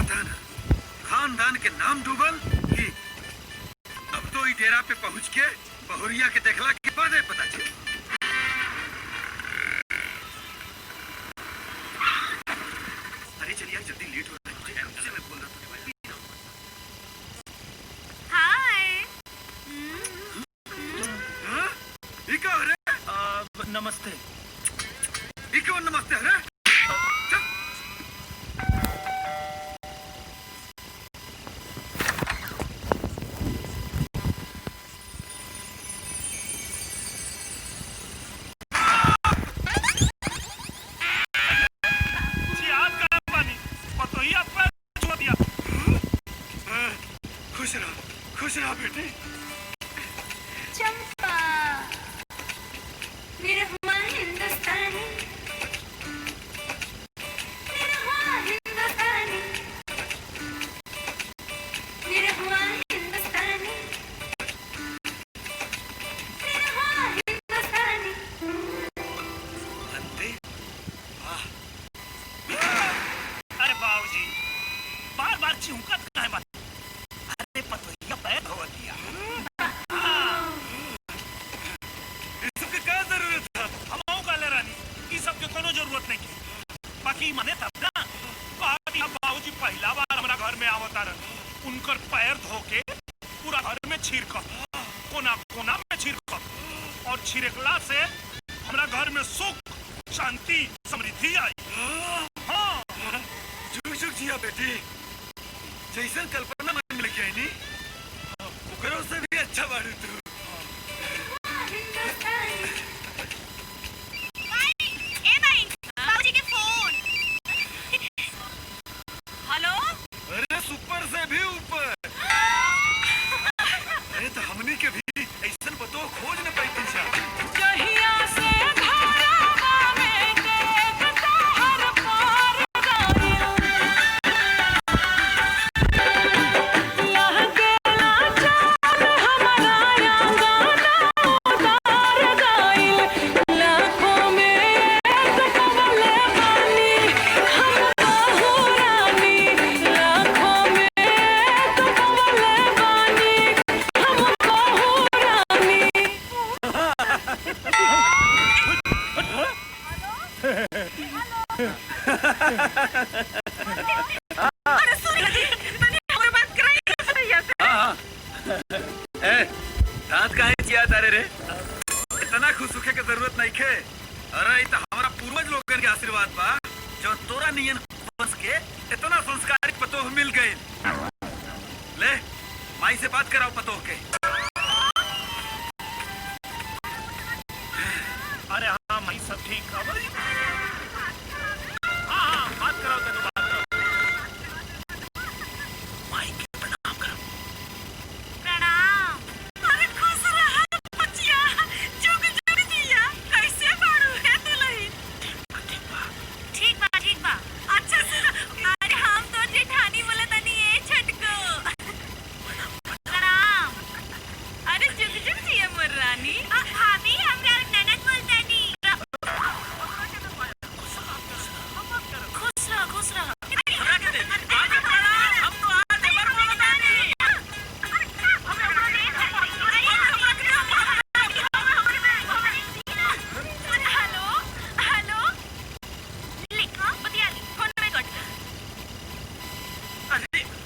पता ना खानदान के नाम डूबल कि अब तो ई डेरा पे पहुंच के बहुरिया के देखला के बाद पता चल। अरे चलिए जल्दी लेट हो रहा है मुझे एमसी में बोल रहा था। नमस्ते। क्यों नमस्ते है? खुश रहा बेटी। चंपा निरहुआ हिंदुस्तानी, निरहुआ हिंदुस्तानी, निरहुआ हिंदुस्तानी, निरहुआ हिंदुस्तानी। अरे बाबूजी बार बार चिंकत काहे मत। अरे पतोहिया पैर धो दिया। इसके क्या जरूरत था? हम काले रानी ई सब के कोनो जरूरत नहीं की। बाकी मने तब ना बाबूजी पहला बार हमारा घर में आवता रह उनकर पैर धो के पूरा घर में छीरक कोना कोना में छीरक और छिड़कला से हमारा घर में सुख शांति समृद्धि आई। हाँ जुग जुग जिया बेटी। जैसन कल्पना मन में लगी नहीं ओकरों से भी अच्छा बारू तू। बाबूजी के फोन। हेलो। अरे सुपर से भी ऊपर। अरे तो हमनी के भी ऐसन बतो खोज न पाई सा। दांत काहे चिया तारे रे? इतना खुश होखे के जरूरत नहीं खे। अरे ई त हमारा पूर्वज लोगन के आशीर्वाद बा जो तोरा नियन बस के इतना संस्कारित पतोह मिल गए। ले माई से बात कराओ पतोह के।